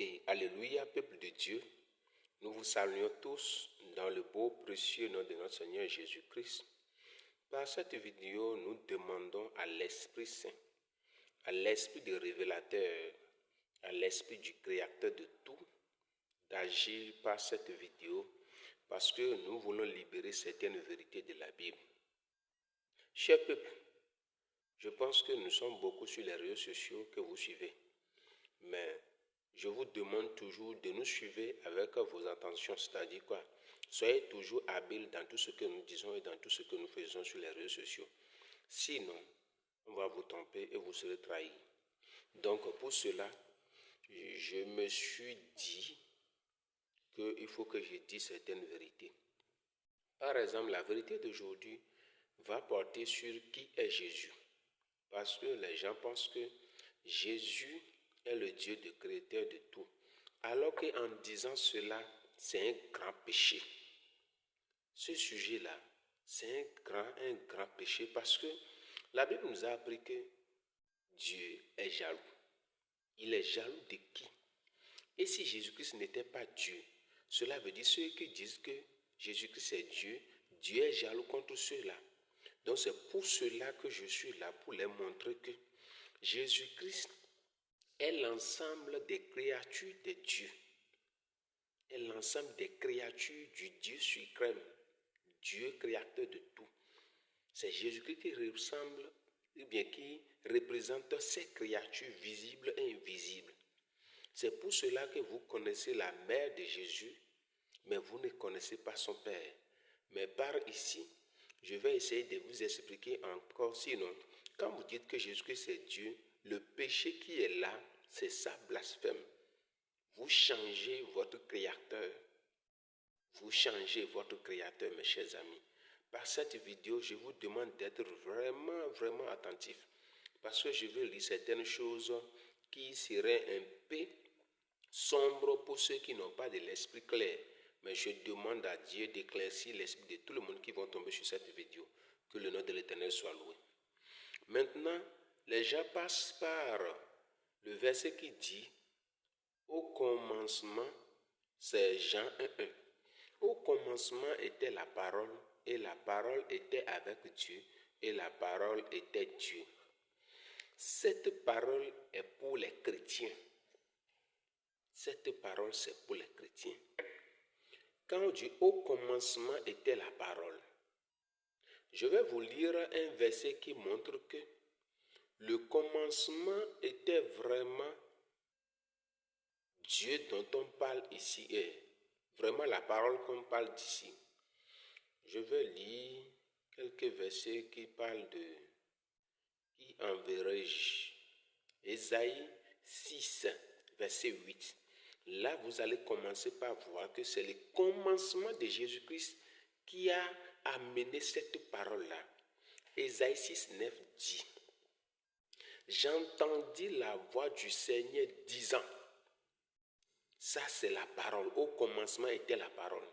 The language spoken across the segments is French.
Ok, alléluia, peuple de Dieu. Nous vous saluons tous dans le beau, précieux nom de notre Seigneur Jésus-Christ. Par cette vidéo, nous demandons à l'Esprit Saint, à l'Esprit du Révélateur, à l'Esprit du Créateur de tout, d'agir par cette vidéo parce que nous voulons libérer certaines vérités de la Bible. Chers peuple, je pense que nous sommes beaucoup sur les réseaux sociaux que vous suivez, mais je vous demande toujours de nous suivre avec vos intentions, c'est-à-dire quoi? Soyez toujours habiles dans tout ce que nous disons et dans tout ce que nous faisons sur les réseaux sociaux. Sinon, on va vous tromper et vous serez trahis. Donc pour cela, je me suis dit qu'il faut que je dise certaines vérités. Par exemple, la vérité d'aujourd'hui va porter sur qui est Jésus. Parce que les gens pensent que Jésus est le Dieu de créateur de tout. Alors qu'en disant cela, c'est un grand péché. Ce sujet-là, c'est un grand péché parce que la Bible nous a appris que Dieu est jaloux. Il est jaloux de qui? Et si Jésus-Christ n'était pas Dieu, cela veut dire ceux qui disent que Jésus-Christ est Dieu, Dieu est jaloux contre ceux-là. Donc c'est pour cela que je suis là, pour les montrer que Jésus-Christ est l'ensemble des créatures de Dieu. Est l'ensemble des créatures du Dieu suprême, Dieu créateur de tout. C'est Jésus-Christ qui ressemble, ou bien qui représente ces créatures visibles et invisibles. C'est pour cela que vous connaissez la mère de Jésus, mais vous ne connaissez pas son Père. Mais par ici, je vais essayer de vous expliquer encore. Sinon, quand vous dites que Jésus-Christ est Dieu, le péché qui est là, c'est ça blasphème. Vous changez votre Créateur. Vous changez votre Créateur, mes chers amis. Par cette vidéo, je vous demande d'être vraiment attentif. Parce que je vais lire certaines choses qui seraient un peu sombres pour ceux qui n'ont pas de l'esprit clair. Mais je demande à Dieu d'éclaircir l'esprit de tout le monde qui vont tomber sur cette vidéo. Que le nom de l'Éternel soit loué. Maintenant, les gens passent par le verset qui dit « Au commencement, c'est Jean 1.1. Au commencement était la parole, et la parole était avec Dieu, et la parole était Dieu. » Cette parole est pour les chrétiens. Cette parole, c'est pour les chrétiens. Quand on dit « Au commencement était la parole », je vais vous lire un verset qui montre que le commencement était vraiment Dieu dont on parle ici, et vraiment la parole qu'on parle d'ici. Je vais lire quelques versets qui parlent de qui enverrai-je. Ésaïe 6, verset 8. Là, vous allez commencer par voir que c'est le commencement de Jésus-Christ qui a amené cette parole-là. Ésaïe 6, 9 dit « J'entendis la voix du Seigneur disant » Ça, c'est la parole. Au commencement était la parole.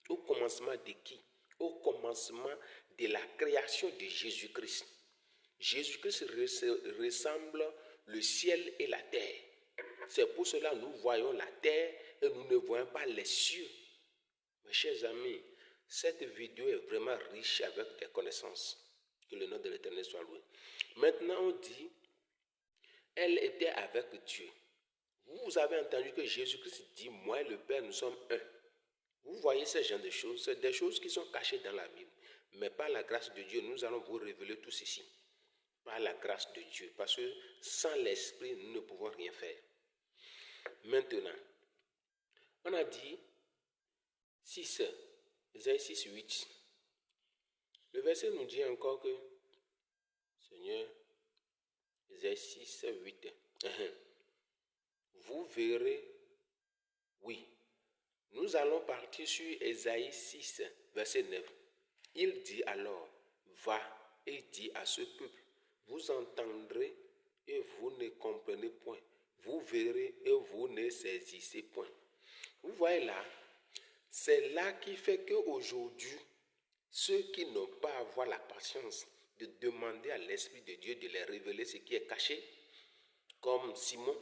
Au commencement de qui? Au commencement de la création de Jésus-Christ. Jésus-Christ ressemble le ciel et la terre. C'est pour cela que nous voyons la terre et nous ne voyons pas les cieux. Mes chers amis, cette vidéo est vraiment riche avec des connaissances. Que le nom de l'Éternel soit loué. Maintenant, on dit, elle était avec Dieu. Vous avez entendu que Jésus-Christ dit, moi et le Père, nous sommes un. Vous voyez ce genre de choses, c'est des choses qui sont cachées dans la Bible. Mais par la grâce de Dieu, nous allons vous révéler tout ceci. Par la grâce de Dieu. Parce que sans l'Esprit, nous ne pouvons rien faire. Maintenant, on a dit 6, Ésaïe 6, 8. Le verset nous dit encore que, Seigneur, Ésaïe 6, 8. Vous verrez, oui. Nous allons partir sur Ésaïe 6, verset 9. Il dit alors, va et dis à ce peuple, vous entendrez et vous ne comprenez point. Vous verrez et vous ne saisissez point. Vous voyez là, c'est là qui fait qu'aujourd'hui, ceux qui n'ont pas à avoir la patience de demander à l'Esprit de Dieu de les révéler ce qui est caché, comme Simon,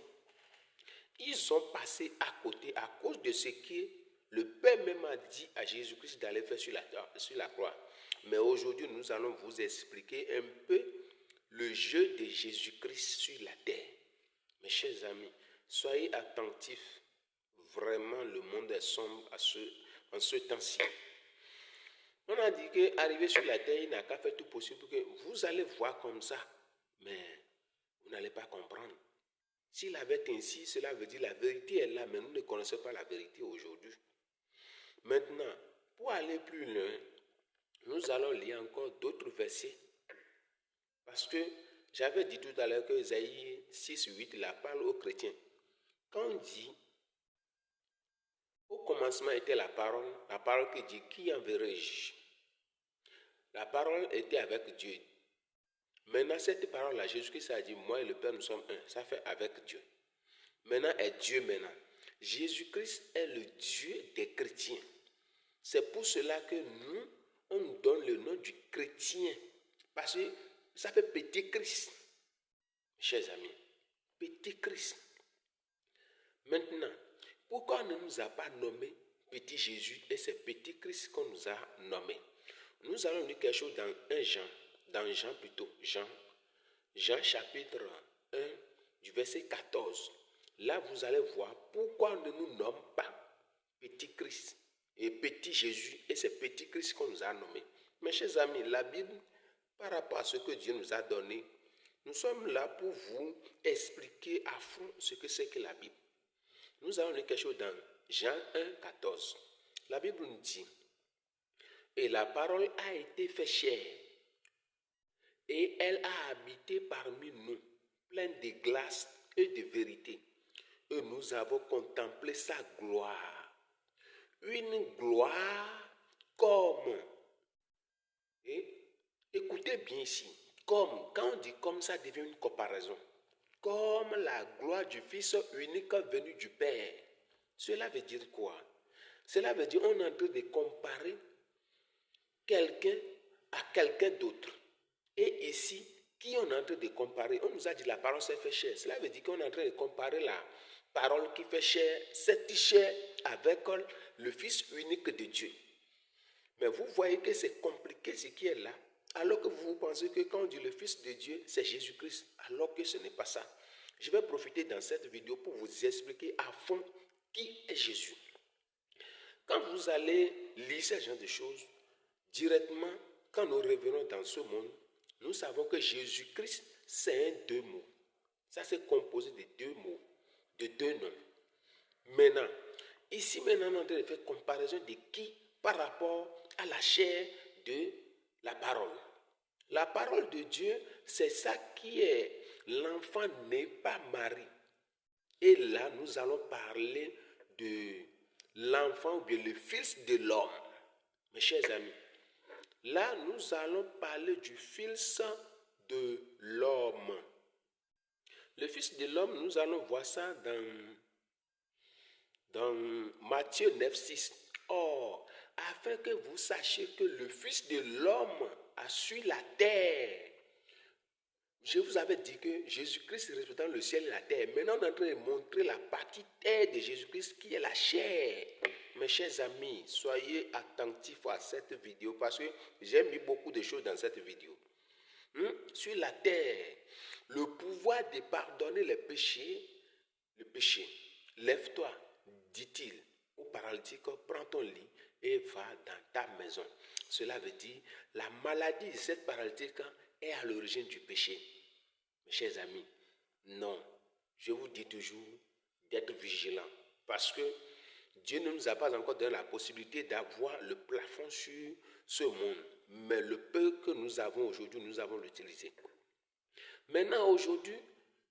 Ils ont passé à côté à cause de ce que le Père même a dit à Jésus-Christ d'aller faire sur la croix. Mais aujourd'hui, nous allons vous expliquer un peu le jeu de Jésus-Christ sur la terre. Mes chers amis, soyez attentifs. Vraiment, le monde est sombre en ce temps-ci. On a dit qu'arriver sur la terre, il n'a qu'à faire tout possible pour que vous allez voir comme ça. Mais vous n'allez pas comprendre. S'il avait ainsi, cela veut dire la vérité est là, mais nous ne connaissons pas la vérité aujourd'hui. Maintenant, pour aller plus loin, nous allons lire encore d'autres versets. Parce que j'avais dit tout à l'heure que Ésaïe 6:8 la parle aux chrétiens. Quand on dit, au commencement était la parole qui dit, qui enverrai-je? La parole était avec Dieu. Maintenant, cette parole-là, Jésus-Christ a dit, moi et le Père, nous sommes un. Ça fait avec Dieu. Maintenant est Dieu maintenant. Jésus-Christ est le Dieu des chrétiens. C'est pour cela que nous, on nous donne le nom du chrétien. Parce que ça fait petit Christ. Chers amis, petit Christ. Maintenant, pourquoi on ne nous a pas nommé petit Jésus et c'est petit Christ qu'on nous a nommé? Nous allons lire quelque chose dans Jean chapitre 1 du verset 14. Là, vous allez voir pourquoi on ne nous nomme pas petit Christ et petit Jésus et c'est petit Christ qu'on nous a nommé. Mes chers amis, la Bible, par rapport à ce que Dieu nous a donné, nous sommes là pour vous expliquer à fond ce que c'est que la Bible. Nous allons lire quelque chose dans Jean 1, 14. La Bible nous dit, et la parole a été faite chair, et elle a habité parmi nous, pleine de grâce et de vérité. Et nous avons contemplé sa gloire. Une gloire comme, et écoutez bien ici, comme, quand on dit comme ça devient une comparaison, comme la gloire du Fils unique venu du Père. Cela veut dire quoi? Cela veut dire qu'on est en train de comparer quelqu'un à quelqu'un d'autre. Et ici, qui on est en train de comparer? On nous a dit la parole s'est fait chair. Cela veut dire qu'on est en train de comparer la parole qui fait chair, cette chair avec le Fils unique de Dieu. Mais vous voyez que c'est compliqué ce qui est là, alors que vous pensez que quand on dit le Fils de Dieu, c'est Jésus-Christ, alors que ce n'est pas ça. Je vais profiter dans cette vidéo pour vous expliquer à fond qui est Jésus. Quand vous allez lire ce genre de choses, directement, quand nous revenons dans ce monde, nous savons que Jésus-Christ, c'est un deux mots. Ça, c'est composé de deux mots, de deux noms. Maintenant, ici, maintenant, on est en train de faire comparaison de qui par rapport à la chair de la parole. La parole de Dieu, c'est ça qui est l'enfant né par Marie. Et là, nous allons parler de l'enfant ou bien le Fils de l'homme. Mes chers amis, là, nous allons parler du Fils de l'homme. Le Fils de l'homme, nous allons voir ça dans Matthieu 9, 6. Or, afin que vous sachiez que le Fils de l'homme a sur la terre. Je vous avais dit que Jésus-Christ représentant le ciel et la terre. Maintenant, on est en train de montrer la partie terre de Jésus-Christ qui est la chair. Mes chers amis, soyez attentifs à cette vidéo parce que j'ai mis beaucoup de choses dans cette vidéo. Sur la terre, le pouvoir de pardonner les péchés, le péché. Lève-toi, dit-il au paralytique, prends ton lit et va dans ta maison. Cela veut dire la maladie de cette paralytique est à l'origine du péché. Mes chers amis, non, je vous dis toujours d'être vigilant parce que Dieu ne nous a pas encore donné la possibilité d'avoir le plafond sur ce monde, mais le peu que nous avons aujourd'hui, nous avons l'utilisé. Maintenant, aujourd'hui,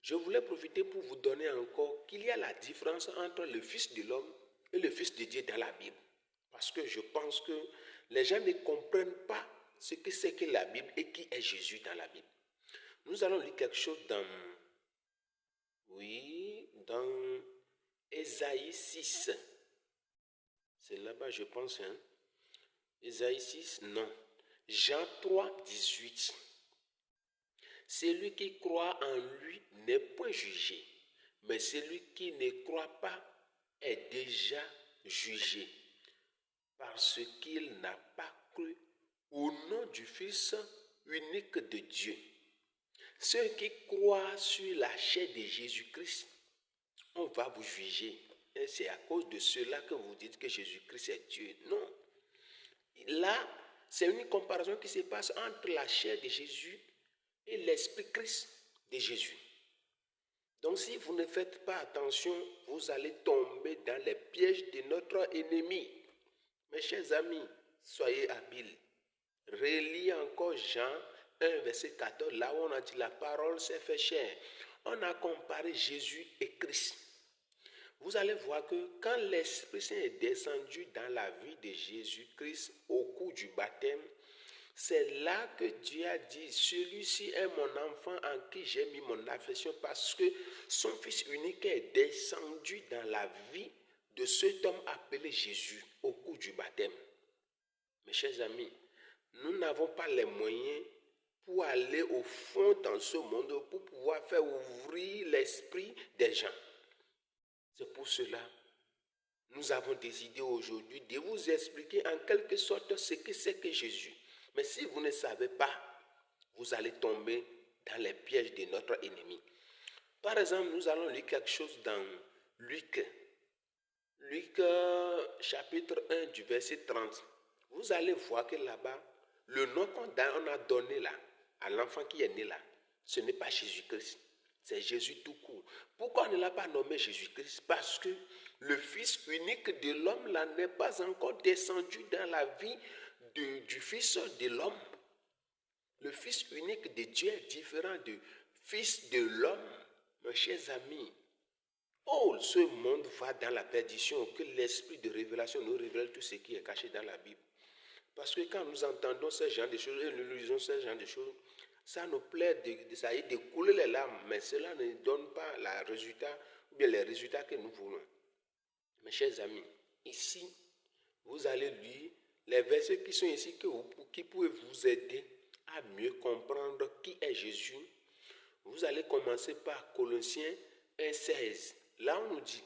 je voulais profiter pour vous donner encore qu'il y a la différence entre le Fils de l'homme et le Fils de Dieu dans la Bible. Parce que je pense que les gens ne comprennent pas ce que c'est que la Bible et qui est Jésus dans la Bible. Nous allons lire quelque chose dans Ésaïe 6. C'est là-bas, je pense. Ésaïe 6, non. Jean 3, 18. Celui qui croit en lui n'est point jugé, Mais celui qui ne croit pas est déjà jugé, parce qu'il n'a pas cru au nom du Fils unique de Dieu. Ceux qui croient sur la chair de Jésus-Christ, on va vous juger. Et c'est à cause de cela que vous dites que Jésus-Christ est Dieu. Non. Là, c'est une comparaison qui se passe entre la chair de Jésus et l'Esprit Christ de Jésus. Donc si vous ne faites pas attention, vous allez tomber dans les pièges de notre ennemi. Mes chers amis, soyez habiles. Relis encore Jean 1, verset 14, là où on a dit la parole s'est fait chair. On a comparé Jésus et Christ. Vous allez voir que quand l'Esprit Saint est descendu dans la vie de Jésus-Christ au cours du baptême, c'est là que Dieu a dit, celui-ci est mon enfant en qui j'ai mis mon affection, parce que son Fils unique est descendu dans la vie de cet homme appelé Jésus au cours du baptême. Mes chers amis, nous n'avons pas les moyens pour aller au fond dans ce monde, pour pouvoir faire ouvrir l'esprit des gens. C'est pour cela que nous avons décidé aujourd'hui de vous expliquer en quelque sorte ce que c'est que Jésus. Mais si vous ne savez pas, vous allez tomber dans les pièges de notre ennemi. Par exemple, nous allons lire quelque chose dans Luc chapitre 1 du verset 30. Vous allez voir que là-bas, le nom qu'on a donné là, à l'enfant qui est né là, ce n'est pas Jésus-Christ, c'est Jésus tout court. Pourquoi on ne l'a pas nommé Jésus-Christ? Parce que le Fils unique de l'homme là n'est pas encore descendu dans la vie du Fils de l'homme. Le Fils unique de Dieu est différent du Fils de l'homme. Mes chers amis, oh, ce monde va dans la perdition, que l'esprit de révélation nous révèle tout ce qui est caché dans la Bible. Parce que quand nous entendons ce genre de choses et nous lisons ce genre de choses, ça nous plaît de couler les larmes, mais cela ne donne pas les résultats que nous voulons. Mes chers amis, ici, vous allez lire les versets qui sont ici qui peuvent vous aider à mieux comprendre qui est Jésus. Vous allez commencer par Colossiens 1,16. Là, on nous dit,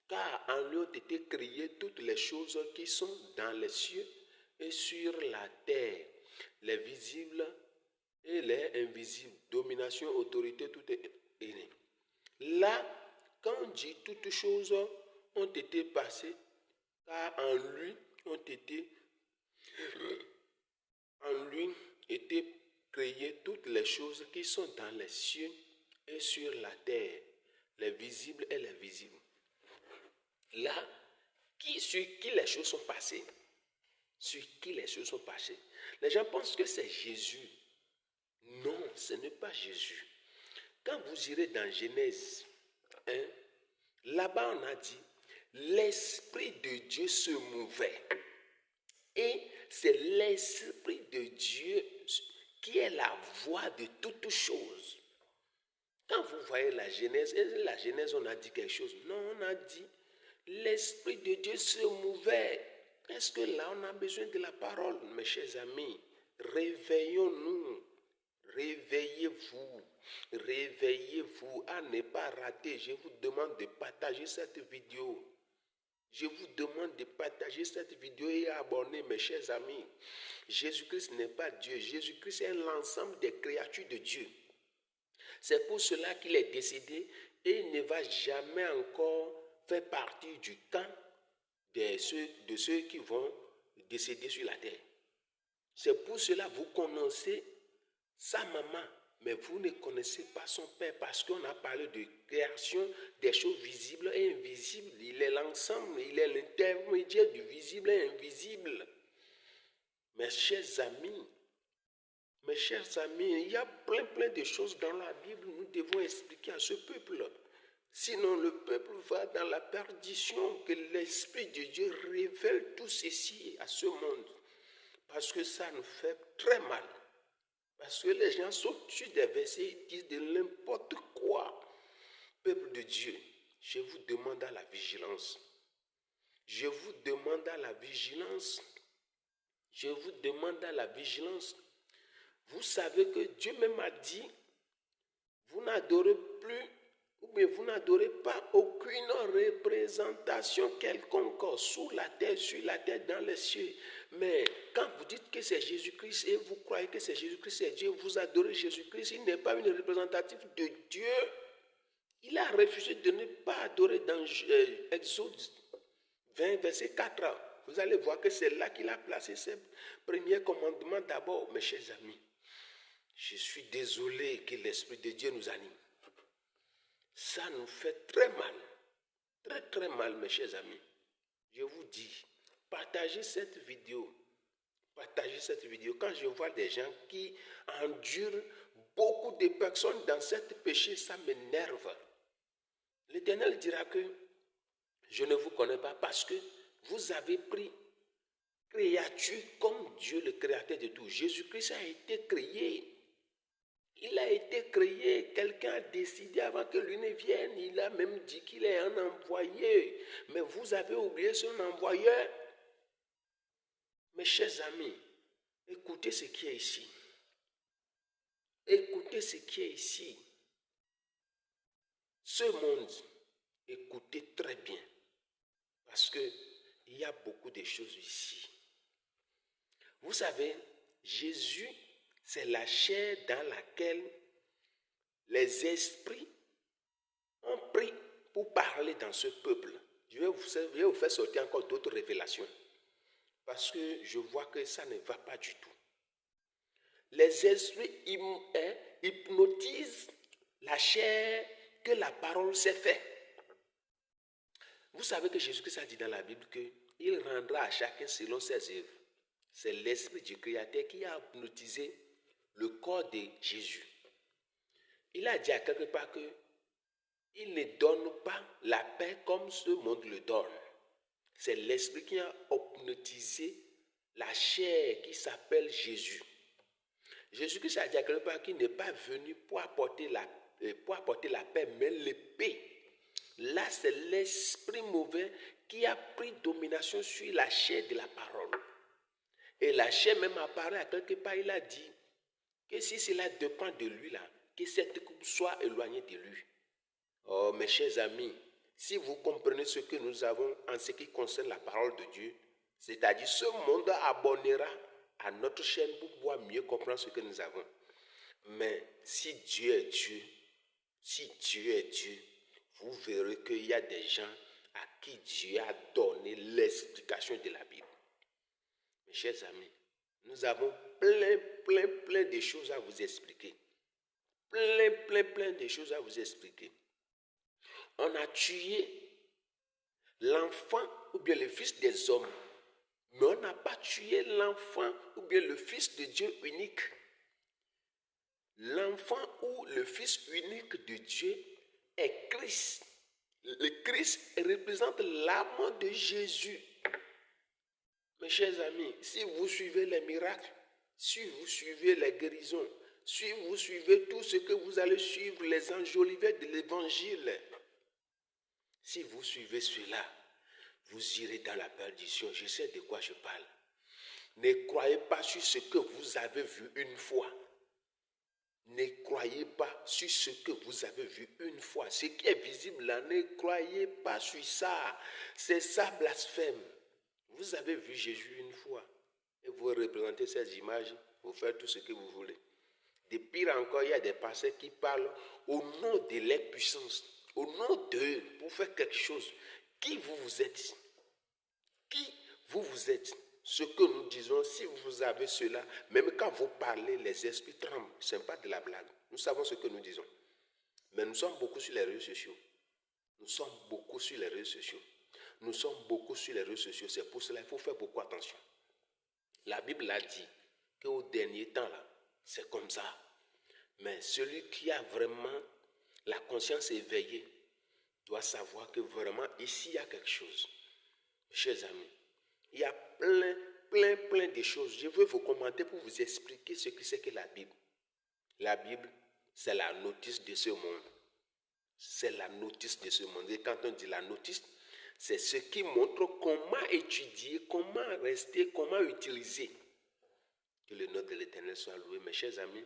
car en lui ont été créées toutes les choses qui sont dans les cieux et sur la terre, les visibles et les invisibles, domination, autorité, tout est né. Là, quand on dit toutes choses ont été passées, car en lui ont été créées toutes les choses qui sont dans les cieux et sur la terre, les visibles et les visibles. Là, sur qui les choses sont passées? Sur qui les choses sont passées? Les gens pensent que c'est Jésus. Non, ce n'est pas Jésus. Quand vous irez dans Genèse 1, là-bas on a dit, l'Esprit de Dieu se mouvait. Et c'est l'Esprit de Dieu qui est la voix de toutes choses. Quand vous voyez la Genèse, on a dit quelque chose. Non, on a dit, l'Esprit de Dieu se mouvait. Est-ce que là, on a besoin de la parole, mes chers amis? Réveillons-nous. Réveillez-vous. Réveillez-vous à ne pas rater. Je vous demande de partager cette vidéo. Je vous demande de partager cette vidéo et abonner, mes chers amis. Jésus-Christ n'est pas Dieu. Jésus-Christ est l'ensemble des créatures de Dieu. C'est pour cela qu'il est décédé et il ne va jamais encore faire partie du camp de ceux qui vont décéder sur la terre. C'est pour cela que vous connaissez sa maman, mais vous ne connaissez pas son père, parce qu'on a parlé de création des choses visibles et invisibles. Il est l'ensemble, il est l'intermédiaire du visible et invisible. Mes chers amis, il y a plein de choses dans la Bible que nous devons expliquer à ce peuple. Sinon, le peuple va dans la perdition. Que l'Esprit de Dieu révèle tout ceci à ce monde. Parce que ça nous fait très mal. Parce que les gens sautent sur des versets et disent de n'importe quoi. Peuple de Dieu, je vous demande à la vigilance. Je vous demande à la vigilance. Je vous demande à la vigilance. Vous savez que Dieu même a dit, vous n'adorez plus ou bien vous n'adorez pas aucune représentation quelconque sous la terre, sur la terre, dans les cieux. Mais quand vous dites que c'est Jésus-Christ et vous croyez que c'est Jésus-Christ, c'est Dieu, vous adorez Jésus-Christ, il n'est pas une représentative de Dieu. Il a refusé de ne pas adorer dans Exode 20, verset 4. Vous allez voir que c'est là qu'il a placé ses premiers commandements d'abord, mes chers amis. Je suis désolé que l'Esprit de Dieu nous anime. Ça nous fait très mal. Très très mal, mes chers amis. Je vous dis, partagez cette vidéo. Partagez cette vidéo. Quand je vois des gens qui endurent beaucoup de personnes dans cette péché, ça m'énerve. L'Éternel dira que je ne vous connais pas parce que vous avez pris créature comme Dieu, le créateur de tout. Jésus-Christ a été créé. Il a été créé. Quelqu'un a décidé avant que lui ne vienne. Il a même dit qu'il est un envoyé. Mais vous avez oublié son envoyeur. Mes chers amis, écoutez ce qui est ici. Écoutez ce qui est ici. Ce monde, écoutez très bien. Parce qu'il y a beaucoup de choses ici. Vous savez, Jésus, c'est la chair dans laquelle les esprits ont pris pour parler dans ce peuple. Je vais vous faire sortir encore d'autres révélations. Parce que je vois que ça ne va pas du tout. Les esprits hypnotisent la chair que la parole s'est faite. Vous savez que Jésus-Christ a dit dans la Bible qu'il rendra à chacun selon ses œuvres. C'est l'Esprit du Créateur qui a hypnotisé le corps de Jésus. Il a dit à quelque part qu'il ne donne pas la paix comme ce monde le donne. C'est l'Esprit qui a hypnotisé la chair qui s'appelle Jésus. Jésus-Christ a dit à quelque part qu'il n'est pas venu pour apporter la paix, mais l'épée. Là, c'est l'esprit mauvais qui a pris domination sur la chair de la parole. Et la chair même apparaît à quelque part, il a dit que si cela dépend de lui, là, que cette coupe soit éloignée de lui. Oh, mes chers amis, si vous comprenez ce que nous avons en ce qui concerne la parole de Dieu, c'est-à-dire ce monde abonnera à notre chaîne pour pouvoir mieux comprendre ce que nous avons. Mais si Dieu est Dieu, vous verrez qu'il y a des gens à qui Dieu a donné l'explication de la Bible. Mes chers amis, nous avons plein de choses à vous expliquer. Plein de choses à vous expliquer. On a tué l'enfant ou bien le fils des hommes, mais on n'a pas tué l'enfant ou bien le fils de Dieu unique. L'enfant ou le fils unique de Dieu est Christ. Le Christ représente l'âme de Jésus. Mes chers amis, si vous suivez les miracles, si vous suivez les guérisons, si vous suivez tout ce que vous allez suivre, les enjolivés de l'évangile, si vous suivez cela, vous irez dans la perdition. Je sais de quoi je parle. Ne croyez pas sur ce que vous avez vu une fois. Ne croyez pas sur ce que vous avez vu une fois. Ce qui est visible là, ne croyez pas sur ça. C'est ça blasphème. Vous avez vu Jésus une fois et vous représentez ces images, vous faites tout ce que vous voulez. De pire encore, il y a des pasteurs qui parlent au nom de leur puissance, au nom d'eux, pour faire quelque chose. Qui vous êtes? Qui vous êtes? Ce que nous disons, si vous avez cela, même quand vous parlez, les esprits tremblent. Ce n'est pas de la blague. Nous savons ce que nous disons. Mais nous sommes beaucoup sur les réseaux sociaux. Nous sommes beaucoup sur les réseaux sociaux. Nous sommes beaucoup sur les réseaux sociaux. C'est pour cela qu'il faut faire beaucoup attention. La Bible a dit qu'au dernier temps, là, c'est comme ça. Mais celui qui a vraiment la conscience éveillée doit savoir que vraiment ici, il y a quelque chose. Chers amis, il y a plein de choses. Je veux vous commenter pour vous expliquer ce que c'est que la Bible. La Bible, c'est la notice de ce monde. C'est la notice de ce monde. Et quand on dit la notice, c'est ce qui montre comment étudier, comment rester, comment utiliser. Que le nom de l'Éternel soit loué. Mes chers amis,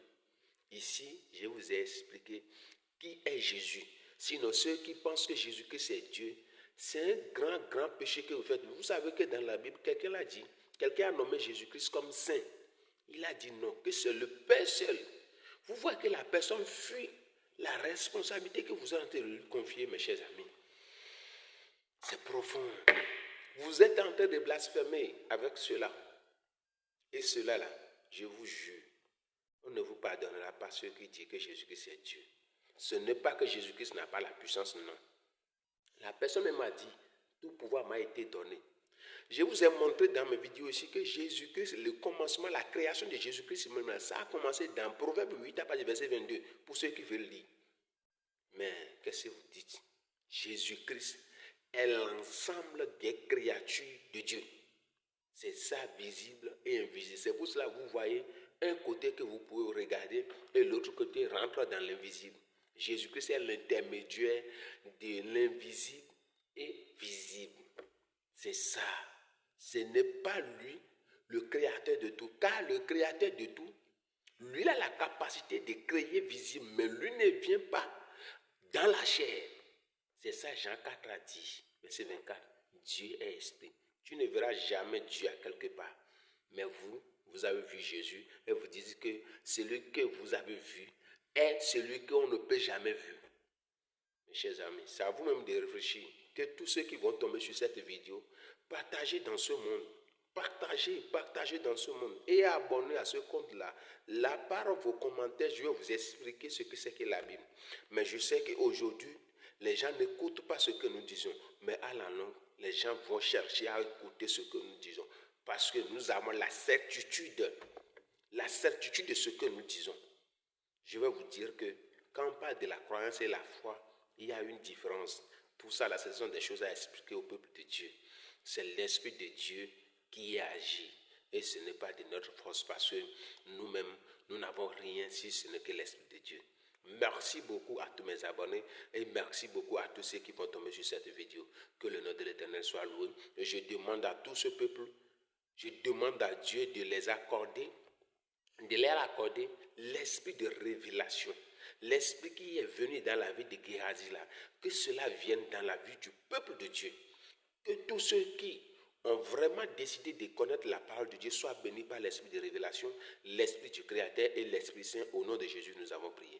ici, je vous ai expliqué qui est Jésus. Sinon, ceux qui pensent que Jésus-Christ est Dieu, c'est un grand, grand péché que vous faites. Vous savez que dans la Bible, quelqu'un l'a dit, quelqu'un a nommé Jésus-Christ comme saint. Il a dit non, que c'est le Père seul. Vous voyez que la personne fuit la responsabilité que vous êtes en train de lui confier, mes chers amis. C'est profond. Vous êtes en train de blasphémer avec cela. Et cela-là, je vous jure, on ne vous pardonnera pas ceux qui disent que Jésus-Christ est Dieu. Ce n'est pas que Jésus-Christ n'a pas la puissance, non. La personne même m'a dit, tout pouvoir m'a été donné. Je vous ai montré dans mes vidéos ici que Jésus-Christ, le commencement, la création de Jésus-Christ, ça a commencé dans Proverbe 8, à partir du verset 22, pour ceux qui veulent lire. Mais qu'est-ce que vous dites? Jésus-Christ est l'ensemble des créatures de Dieu. C'est ça, visible et invisible. C'est pour cela que vous voyez un côté que vous pouvez regarder et l'autre côté rentre dans l'invisible. Jésus-Christ est l'intermédiaire de l'invisible et visible. C'est ça. Ce n'est pas lui le créateur de tout. Car le créateur de tout, lui a la capacité de créer visible, mais lui ne vient pas dans la chair. C'est ça Jean 4 a dit, verset 24. Dieu est esprit. Tu ne verras jamais Dieu à quelque part. Mais vous avez vu Jésus et vous dites que celui que vous avez vu est celui qu'on ne peut jamais voir. Mes chers amis, c'est à vous-même de réfléchir que tous ceux qui vont tomber sur cette vidéo, partagez dans ce monde. Partagez dans ce monde et abonnez à ce compte-là. Là, par vos commentaires, je vais vous expliquer ce que c'est que la Bible. Mais je sais qu'aujourd'hui, les gens n'écoutent pas ce que nous disons. Mais à la longue, les gens vont chercher à écouter ce que nous disons. Parce que nous avons la certitude de ce que nous disons. Je vais vous dire que quand on parle de la croyance et la foi, il y a une différence. Tout ça, là, ce sont des choses à expliquer au peuple de Dieu. C'est l'Esprit de Dieu qui agit. Et ce n'est pas de notre force parce que nous-mêmes, nous n'avons rien si ce n'est que l'Esprit de Dieu. Merci beaucoup à tous mes abonnés et merci beaucoup à tous ceux qui vont tomber sur cette vidéo. Que le nom de l'Éternel soit loué. Et je demande à tout ce peuple, je demande à Dieu de leur accorder l'esprit de révélation. L'esprit qui est venu dans la vie de Géhazi là, que cela vienne dans la vie du peuple de Dieu. Que tous ceux qui ont vraiment décidé de connaître la parole de Dieu soient bénis par l'esprit de révélation, l'esprit du Créateur et l'Esprit Saint. Au nom de Jésus, nous avons prié.